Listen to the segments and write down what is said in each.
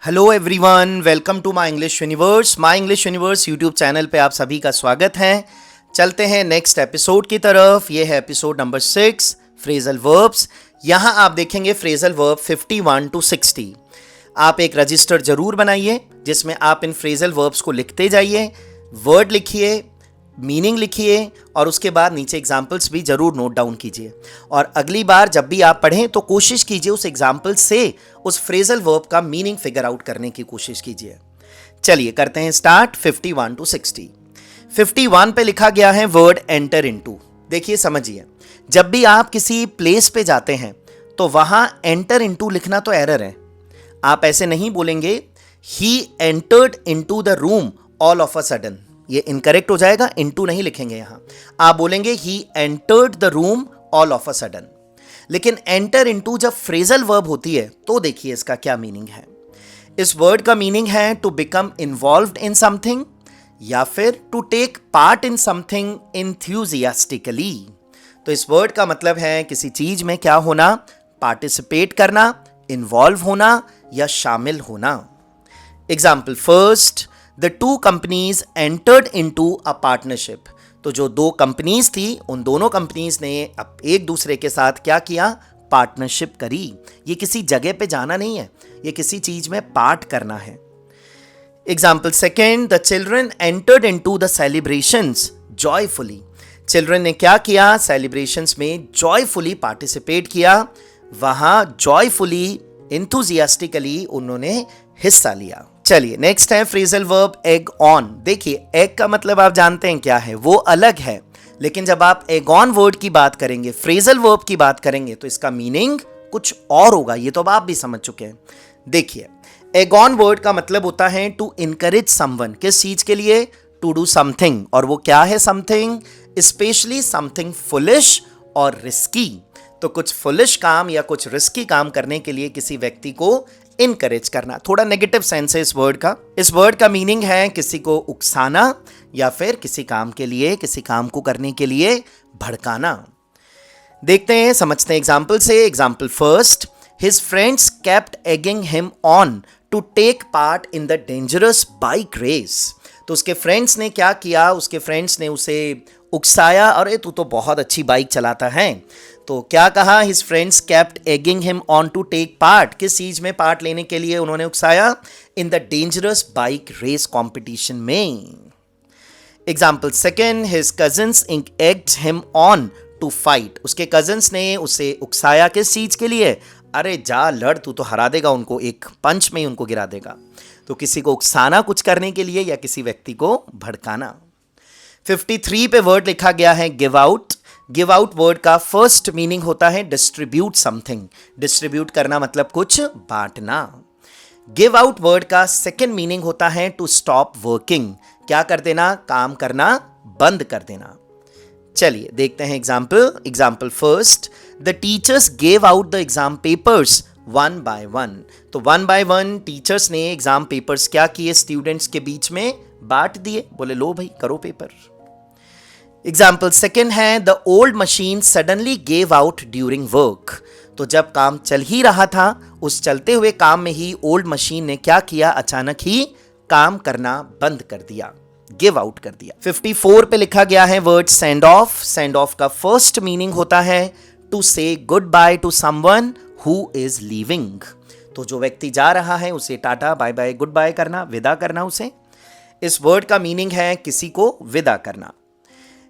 Hello everyone, welcome to my English universe. My English universe YouTube channel पे आप सभी का स्वागत है। चलते हैं नेक्स्ट एपिसोड की तरफ। ये है एपिसोड नंबर 6, फ्रेजल वर्ब्स। यहाँ आप देखेंगे फ्रेजल वर्ब 51 to 60। आप एक रजिस्टर जरूर बनाइए जिसमें आप इन फ्रेजल वर्ब्स को लिखते जाइए, वर्ड लिखिए, मीनिंग लिखिए और उसके बाद नीचे एग्जाम्पल्स भी जरूर नोट डाउन कीजिए। और अगली बार जब भी आप पढ़ें तो कोशिश कीजिए उस एग्जाम्पल से उस फ्रेजल वर्ब का मीनिंग फिगर आउट करने की कोशिश कीजिए। चलिए करते हैं स्टार्ट 51 to 60। 51 पे लिखा गया है वर्ड एंटर इनटू। देखिए समझिए, जब भी आप किसी प्लेस पे जाते हैं तो वहां एंटर इनटू लिखना तो एरर है। आप ऐसे नहीं बोलेंगे he entered into the room all of a sudden, ये इनकरेक्ट हो जाएगा, इनटू नहीं लिखेंगे यहां। आप बोलेंगे he entered the room all of a sudden. लेकिन एंटर इनटू जब फ्रेजल वर्ब होती है तो देखिए इसका क्या मीनिंग है। इस वर्ड का मीनिंग है to become involved in something या फिर to take part in something enthusiastically. तो इस वर्ड का मतलब है किसी चीज में क्या होना, पार्टिसिपेट करना, इन्वॉल्व होना या शामिल होना। Example first, the two companies entered into a partnership. तो जो दो कंपनीज थी उन दोनों कंपनीज ने अब एक दूसरे के साथ क्या किया, पार्टनरशिप करी। ये किसी जगह पे जाना नहीं है, ये किसी चीज में पार्ट करना है। Example second, the children entered into the celebrations joyfully. Children ने क्या किया, सेलिब्रेशंस में जॉयफुली पार्टिसिपेट किया। वहां जॉयफुली, इंथुजियास्टिकली उन्होंने हिस्सा लिया। चलिए नेक्स्ट है फ्रेजल वर्ब एग ऑन। देखिए एग का मतलब आप जानते हैं क्या है, वो अलग है। लेकिन जब आप एग ऑन वर्ड की बात करेंगे, फ्रेजल वर्ब की बात करेंगे तो इसका मीनिंग कुछ और होगा। ये तो अब आप भी समझ चुके हैं। देखिए एग ऑन वर्ड का मतलब होता है टू इनकरेज समवन। किस चीज के लिए, टू डू समथिंग। और वो क्या है समथिंग, स्पेशली समथिंग फुलिश और रिस्की। तो कुछ फुलिश काम या कुछ रिस्की काम करने के लिए किसी व्यक्ति को इनकरेज करना। थोड़ा नेगेटिव सेंस है इस वर्ड का। इस वर्ड का मीनिंग है किसी को उकसाना या फिर किसी काम के लिए, किसी काम को करने के लिए भड़काना। देखते हैं, समझते हैं एग्जाम्पल से। Example first, his friends kept egging him on to take part in the dangerous bike race. तो उसके फ्रेंड्स ने क्या किया, उसके फ्रेंड्स ने उसे उकसाया, अरे तू तो बहुत अच्छी बाइक चलाता है। तो क्या कहा, his friends kept egging him on to take part. किस चीज में पार्ट लेने के लिए उन्होंने उकसाया, in the dangerous bike race competition में। Example second, his cousins egged him on to fight. उसके कजिन्स ने उसे उकसाया किस चीज के लिए, अरे जा लड़, तू तो हरा देगा उनको, एक पंच में ही उनको गिरा देगा। तो किसी को उकसाना कुछ करने के लिए या किसी व्यक्ति को भड़काना। 53 पे वर्ड लिखा गया है give out. Give out word का फर्स्ट मीनिंग होता है डिस्ट्रीब्यूट समथिंग। डिस्ट्रीब्यूट करना मतलब कुछ बांटना। गिव आउट वर्ड का सेकेंड मीनिंग होता है टू स्टॉप वर्किंग। क्या कर देना, काम करना बंद कर देना। चलिए देखते हैं example. Example first, the teachers gave out the exam papers one by one. तो वन बाय वन टीचर्स ने एग्जाम पेपर्स क्या किए, स्टूडेंट्स के बीच में बांट दिए। बोले लो भाई करो पेपर। एग्जाम्पल सेकेंड है the old machine suddenly gave out during work. तो जब काम चल ही रहा था, उस चलते हुए काम में ही ओल्ड मशीन ने क्या किया, अचानक ही काम करना बंद कर दिया, गिव आउट कर दिया। 54 पे लिखा गया है word send off. Send off का फर्स्ट मीनिंग होता है to say goodbye to someone who is leaving. तो जो व्यक्ति जा रहा है उसे टाटा बाय बाय गुड बाय करना, विदा करना उसे। इस वर्ड का मीनिंग है किसी को विदा करना।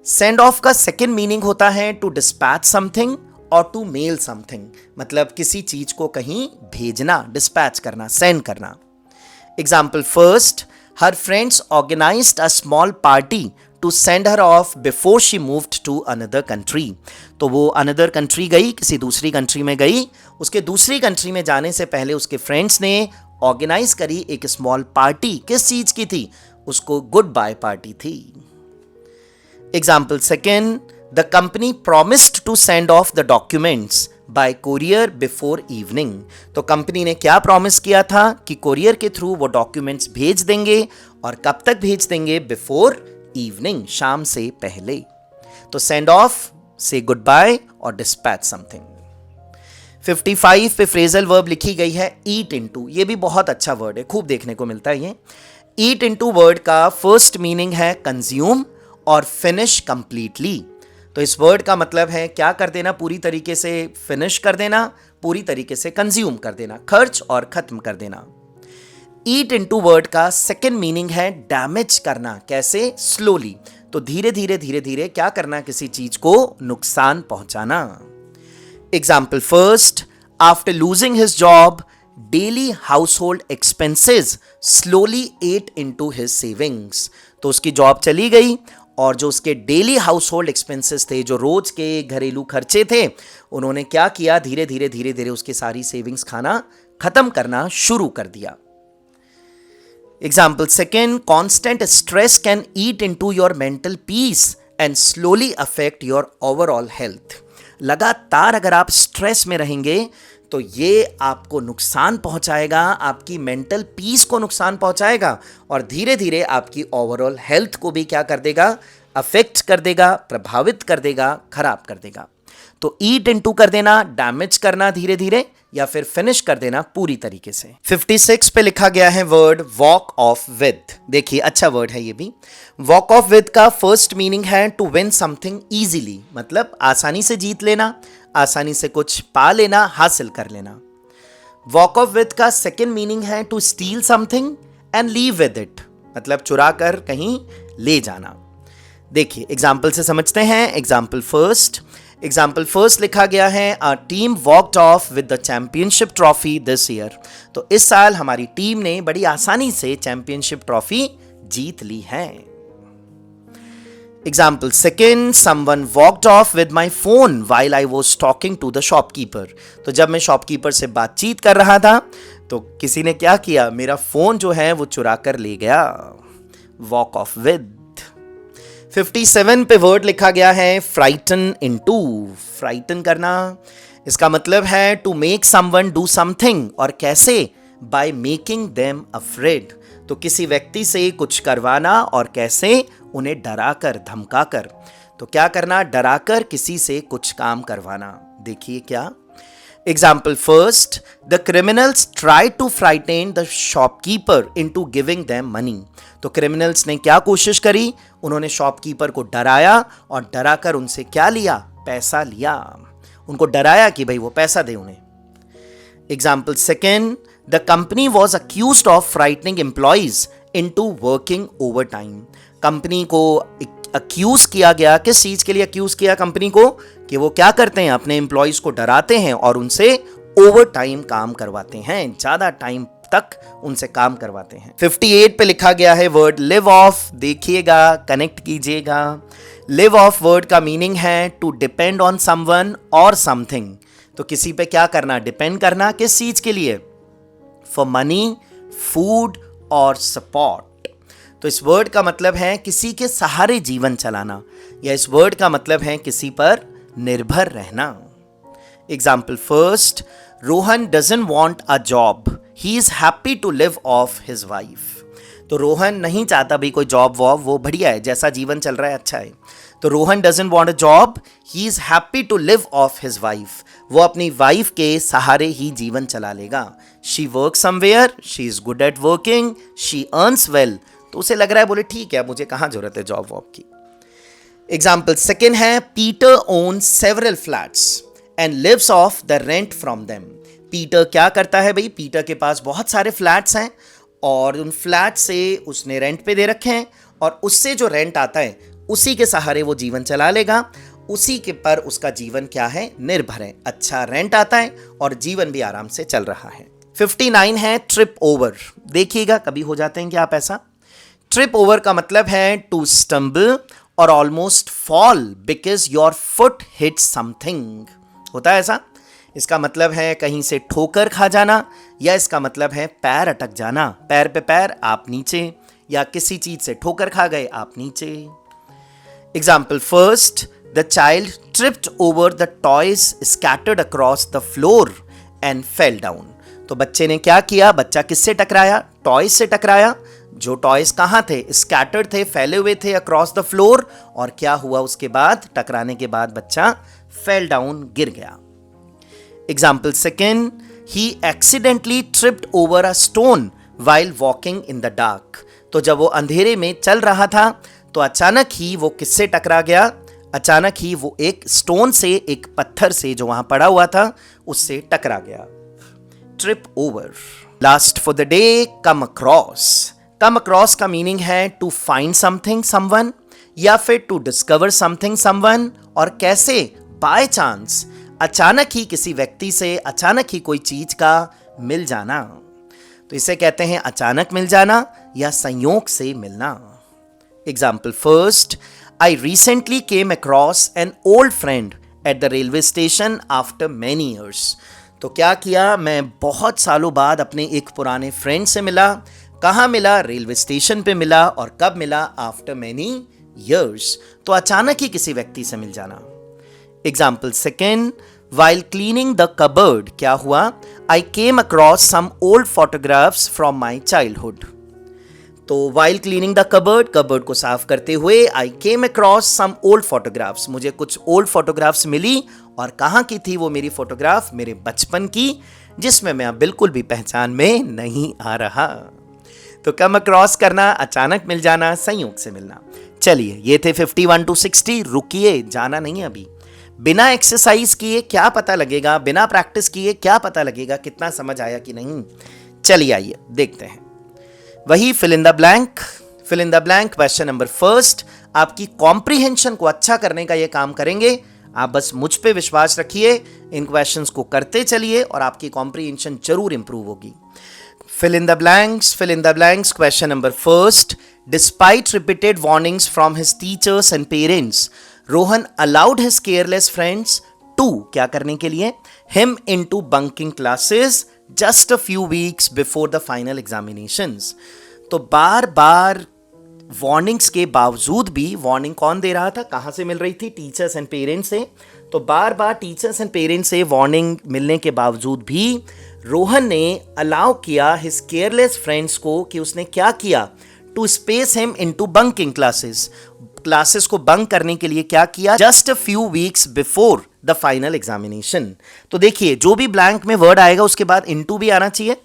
सेंड ऑफ का सेकेंड मीनिंग होता है टू डिस्पैच समथिंग और टू मेल समथिंग। मतलब किसी चीज को कहीं भेजना, डिस्पैच करना, सेंड करना। Example first, her friends organised a small party to send her off before she moved to another country. तो वो अनदर कंट्री गई, किसी दूसरी कंट्री में गई। उसके दूसरी कंट्री में जाने से पहले उसके फ्रेंड्स ने ऑर्गेनाइज करी एक स्मॉल पार्टी। किस चीज की थी, उसको गुड बाय पार्टी थी। Example second, the company promised to send off the documents by courier before evening. तो कंपनी ने क्या प्रॉमिस किया था कि कोरियर के थ्रू वो डॉक्यूमेंट्स भेज देंगे। और कब तक भेज देंगे, बिफोर इवनिंग, शाम से पहले। तो सेंड ऑफ, से गुड बाय और डिस्पैच समथिंग। 55 पे फ्रेजल वर्ब लिखी गई है ईट इनटू। ये भी बहुत अच्छा वर्ड है, खूब देखने को मिलता है ये। ईट इनटू वर्ड का फर्स्ट मीनिंग है कंज्यूम और फिनिश कंप्लीटली। तो इस वर्ड का मतलब है क्या कर देना, पूरी तरीके से फिनिश कर देना, पूरी तरीके से कंज्यूम कर देना, खर्च और खत्म कर देना। ईट इनटू वर्ड का सेकेंड मीनिंग है डैमेज करना। कैसे? स्लोली। तो धीरे धीरे धीरे धीरे क्या करना, किसी चीज को नुकसान पहुंचाना। Example first, after losing his job daily household expenses slowly ate into his savings. तो उसकी जॉब चली गई और जो उसके डेली हाउस होल्ड एक्सपेंसेस थे, जो रोज के घरेलू खर्चे थे, उन्होंने क्या किया, धीरे धीरे धीरे धीरे उसकी सारी सेविंग्स खाना खत्म करना शुरू कर दिया। Example second, constant stress can eat into your mental peace and slowly affect your overall health. लगातार अगर आप स्ट्रेस में रहेंगे तो ये आपको नुकसान पहुंचाएगा, आपकी मेंटल पीस को नुकसान पहुंचाएगा और धीरे धीरे आपकी ओवरऑल हेल्थ को भी क्या कर देगा, अफेक्ट कर देगा, प्रभावित कर देगा, खराब कर देगा। तो ईट इनटू कर देना, डैमेज करना धीरे धीरे, या फिर फिनिश कर देना पूरी तरीके से। 56 पे लिखा गया है वर्ड वॉक ऑफ विद। देखिए अच्छा वर्ड है ये भी। वॉक ऑफ विद का फर्स्ट मीनिंग है टू विन समथिंग इजीली, मतलब आसानी से जीत लेना, आसानी से कुछ पा लेना, हासिल कर लेना। वॉक ऑफ विद का सेकेंड मीनिंग है to steal something and leave with it, मतलब चुरा कर कहीं ले जाना। देखिए एग्जाम्पल से समझते हैं। एग्जाम्पल फर्स्ट लिखा गया है a team walked off with the championship trophy this year. तो इस साल हमारी टीम ने बड़ी आसानी से चैंपियनशिप ट्रॉफी जीत ली है। Example second, someone walked off with my phone while I was talking to the shopkeeper. तो जब मैं शॉपकीपर से बातचीत कर रहा था तो किसी ने क्या किया, मेरा फोन जो है वो चुरा कर ले गया। Walk off with. 57 पे वर्ड लिखा गया है फ्राइटन इनटू। फ्राइटन करना, इसका मतलब है to make someone do something. और कैसे? By making them afraid. तो किसी व्यक्ति से कुछ करवाना, और कैसे? उन्हें डराकर, धमकाकर। तो क्या करना, डराकर किसी से कुछ काम करवाना। देखिए क्या। Example first, the criminals try to frighten the shopkeeper into giving them money. तो क्रिमिनल्स ने क्या कोशिश करी, उन्होंने शॉपकीपर को डराया और डराकर उनसे क्या लिया, पैसा लिया। उनको डराया कि भाई वो पैसा दे उन्हें। Example second, the company was accused of frightening employees into working over time. Company को अक्यूज किया गया, किस चीज के लिए अक्यूज किया कंपनी को, कि वो क्या करते हैं, अपने एम्प्लॉइज को डराते हैं और उनसे ओवर टाइम काम करवाते हैं, ज्यादा टाइम तक उनसे काम करवाते हैं। 58 पे लिखा गया है वर्ड लिव ऑफ। देखिएगा, कनेक्ट कीजिएगा। लिव ऑफ वर्ड का मीनिंग है टू डिपेंड ऑन समवन और समथिंग। तो किसी पे क्या करना, डिपेंड करना, किस चीज के लिए, फॉर मनी, फूड और सपोर्ट। तो इस वर्ड का मतलब है किसी के सहारे जीवन चलाना, या इस वर्ड का मतलब है किसी पर निर्भर रहना। Example first, Rohan doesn't want a job, he is happy to live off his wife. तो रोहन नहीं चाहता भाई कोई जॉब वॉब, वो बढ़िया है, जैसा जीवन चल रहा है अच्छा है। तो Rohan doesn't want a job, he is happy to live off his wife. वो अपनी वाइफ के सहारे ही जीवन चला लेगा। She work somewhere, she is good at working, she earns well. तो उसे लग रहा है, बोले ठीक है, मुझे कहाँ जरूरत है जॉब वॉब की। एग्जाम्पल सेकेंड है, Peter owns several flats and lives off the rent from them. Peter क्या करता है भाई, पीटर के पास बहुत सारे फ्लैट्स हैं और उन फ्लैट से उसने रेंट पे दे रखे हैं, और उससे जो रेंट आता है उसी के सहारे वो जीवन चला लेगा, उसी के पर उसका जीवन क्या है, निर्भर है। अच्छा रेंट आता है और जीवन भी आराम से चल रहा है। 59 है ट्रिप ओवर। देखिएगा, कभी हो जाते हैं क्या आप ऐसा। ट्रिप ओवर का मतलब है टू स्टम्बल और almost fall because your foot hit something. होता है ऐसा। इसका मतलब है कहीं से ठोकर खा जाना, या इसका मतलब है पैर अटक जाना, पैर पे पैर आप नीचे, या किसी चीज से ठोकर खा गए आप नीचे। Example first, the child tripped over the toys scattered across the floor and fell down. तो बच्चे ने क्या किया, बच्चा किससे टकराया, टॉयज से टकराया। जो टॉयज कहाँ थे, स्कैटर्ड थे, फैले हुए थे अक्रॉस द फ्लोर, और क्या हुआ उसके बाद, टकराने के बाद बच्चा फेल डाउन, गिर गया। Example second, he accidentally tripped over a stone while walking in the dark. तो जब वो अंधेरे में चल रहा था तो अचानक ही वो किससे टकरा गया? अचानक ही वो एक स्टोन से, एक पत्थर से जो वहां पड़ा हुआ था उससे टकरा गया। Trip over. Last for the day, come across. Come across का मीनिंग है टू फाइंड समथिंग समवन, या फिर टू डिस्कवर समथिंग समवन, और कैसे? बाय चांस, अचानक ही किसी व्यक्ति से अचानक ही कोई चीज का मिल जाना। तो इसे कहते हैं अचानक मिल जाना या संयोग से मिलना। Example first, I recently came across an old friend at the railway station after many years. तो क्या किया? मैं बहुत सालों बाद अपने एक पुराने फ्रेंड से मिला। कहाँ मिला? रेलवे स्टेशन पे मिला। और कब मिला? After many years. तो अचानक ही किसी व्यक्ति से मिल जाना। Example second, while cleaning the cupboard, क्या हुआ? I came across some old photographs from my childhood. तो while cleaning the cupboard, cupboard को साफ करते हुए, I came across some old photographs, मुझे कुछ ओल्ड फोटोग्राफ्स मिली। और कहाँ की थी वो मेरी फोटोग्राफ? मेरे बचपन की, जिसमें मैं अब बिल्कुल भी पहचान में नहीं आ रहा। तो कम अक्रॉस करना, अचानक मिल जाना, संयोग से मिलना। चलिए, ये थे 51 to 60। रुकिए, जाना नहीं अभी। बिना एक्सरसाइज किए क्या पता लगेगा, बिना प्रैक्टिस किए क्या पता लगेगा कितना समझ आया कि नहीं। चलिए आइए देखते हैं। वही fill in the blank. Fill in the blank question number first. आपकी कॉम्प्रिहेंशन को अच्छा करने का ये काम करेंगे। आप बस मुझ पे विश्वास रखिए, इन क्वेश्चंस को करते चलिए और आपकी कॉम्प्रिहेंशन जरूर इंप्रूव होगी। Fill in the blanks. Fill in the blanks question number first. Despite repeated warnings from his teachers and parents, Rohan allowed his careless friends to, क्या करने के लिए? Him into bunking classes just a few weeks before the final examinations. तो बार बार warnings के बावजूद भी, warning कौन दे रहा था, कहां से मिल रही थी? टीचर्स एंड पेरेंट्स से। तो बार बार टीचर्स एंड पेरेंट्स से वार्निंग मिलने के बावजूद भी रोहन ने अलाउ किया हिज केयरलेस फ्रेंड्स को, कि उसने क्या किया? To space him into bunking classes, classes को बंक करने के लिए क्या किया? Just a few weeks before the final examination. तो देखिए, जो भी ब्लैंक में वर्ड आएगा उसके बाद इनटू भी आना चाहिए।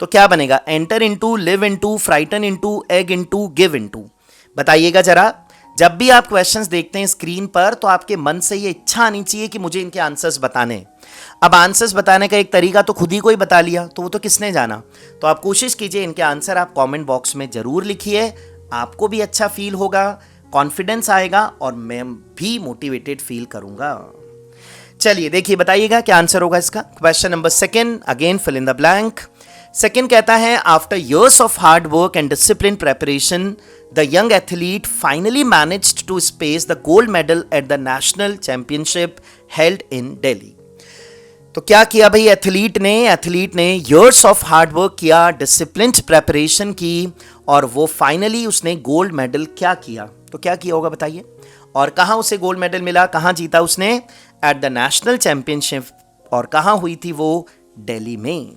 तो क्या बनेगा? Enter into, live into, frighten into, egg into, give into. बताइएगा जरा, जब भी आप क्वेश्चंस देखते हैं स्क्रीन पर तो आपके मन से ये इच्छा आनी चाहिए कि मुझे इनके आंसर्स बताने। अब आंसर्स बताने का एक तरीका तो खुद ही कोई बता लिया, तो वो तो किसने जाना। तो आप कोशिश कीजिए, इनके आंसर आप कमेंट बॉक्स में जरूर लिखिए। आपको भी अच्छा फील होगा, कॉन्फिडेंस आएगा और मैं भी मोटिवेटेड फील करूंगा। चलिए देखिए, बताइएगा क्या आंसर होगा इसका। Question number second, again fill in the blank. Second कहता है, after years of hard work and disciplined preparation, the young athlete finally managed to space the gold medal at the national championship held in Delhi. तो क्या किया भाई athlete ने years of hard work किया, disciplined preparation की, और वो finally उसने गोल्ड मेडल क्या किया? तो क्या किया होगा बताइए। और कहाँ उसे गोल्ड मेडल मिला, कहाँ जीता उसने? At the national championship. और कहाँ हुई थी वो? दिल्ली में।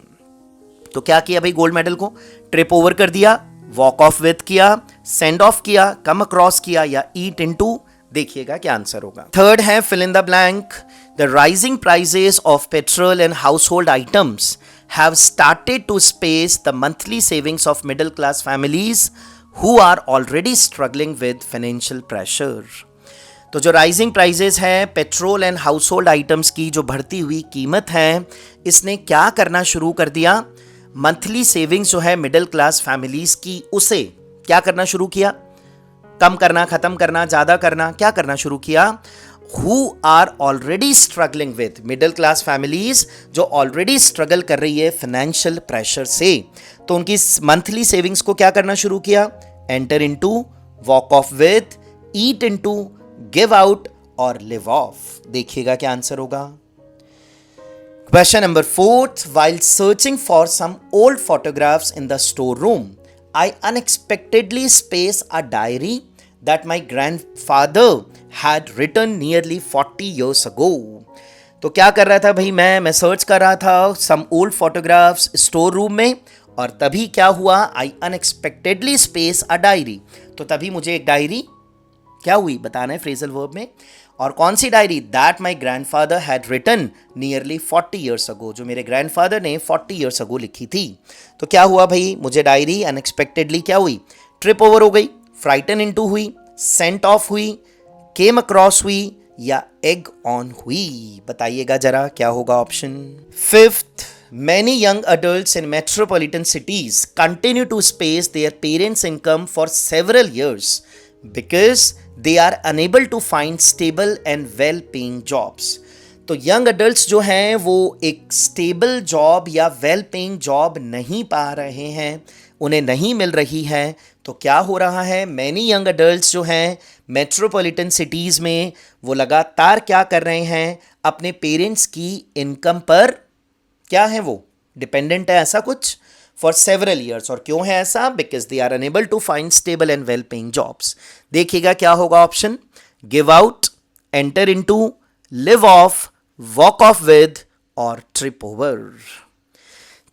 तो क्या किया भाई गोल्ड मेडल को? ट्रिप ओवर कर दिया, वॉक ऑफ विथ किया, सेंड ऑफ किया, कम अक्रॉस किया, या ईट इनटू? देखिएगा क्या आंसर होगा। थर्ड है fill in the blank. The rising prices of petrol and household items have started to space the monthly savings of middle class families who are already struggling with financial pressure. तो जो rising prices है petrol and household items की, जो बढ़ती हुई कीमत है, इसने क्या करना शुरू कर दिया? मंथली सेविंग्स जो है मिडिल क्लास फैमिलीज की, उसे क्या करना शुरू किया? कम करना, खत्म करना, ज्यादा करना, क्या करना शुरू किया? Who are already struggling with, middle class families जो ऑलरेडी स्ट्रगल कर रही है फाइनेंशियल प्रेशर से, तो उनकी मंथली सेविंग्स को क्या करना शुरू किया? Enter into, walk off with, eat into, give out और लिव ऑफ। देखिएगा क्या आंसर होगा। Question number 4. While searching for some old photographs in the storeroom, I unexpectedly spaced a diary that my grandfather had written nearly 40 years ago. तो क्या कर रहा था भाई? मैं सर्च कर रहा था some old photographs store room में, और तभी क्या हुआ? I unexpectedly spaced a diary. तो तभी मुझे एक डायरी क्या हुई बताना है फ्रेजल वर्ब में, और कौन सी diary? That my grandfather had written nearly 40 years ago, जो मेरे ग्रैंडफादर ने 40 ईयर्स अगो लिखी थी। तो क्या हुआ भाई, मुझे डायरी अनएक्सपेक्टेडली क्या हुई? ट्रिप ओवर हो गई, फ्राइटन इनटू हुई, सेंट ऑफ हुई, केम अक्रॉस हुई या एग ऑन हुई? बताइएगा जरा क्या होगा option. Fifth, many young adults in metropolitan cities continue to space their parents' income for several years because they are unable to find stable and well-paying jobs. तो young adults जो हैं वो एक स्टेबल जॉब या well paying job नहीं पा रहे हैं, उन्हें नहीं मिल रही है। तो क्या हो रहा है, मैनी यंग अडल्ट्स जो हैं मेट्रोपॉलिटन सिटीज़ में वो लगातार क्या कर रहे हैं, अपने पेरेंट्स की इनकम पर क्या है, वो डिपेंडेंट है, ऐसा कुछ, फॉर सेवरल ईयर्स। और क्यों है ऐसा? Because they are unable to find stable and well paying jobs. देखिएगा क्या होगा option. Give out, enter into, live off, walk off with और ट्रिप ओवर।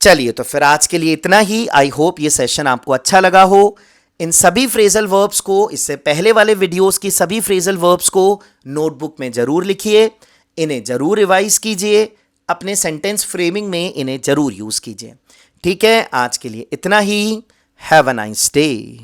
चलिए तो फिर आज के लिए इतना ही। आई होप ये सेशन आपको अच्छा लगा हो। इन सभी फ्रेजल वर्ब्स को, इससे पहले वाले वीडियोस की सभी फ्रेजल वर्ब्स को नोटबुक में जरूर लिखिए, इन्हें जरूर रिवाइज कीजिए, अपने सेंटेंस फ्रेमिंग में इन्हें जरूर यूज कीजिए। ठीक है, आज के लिए इतना ही। Have a nice day.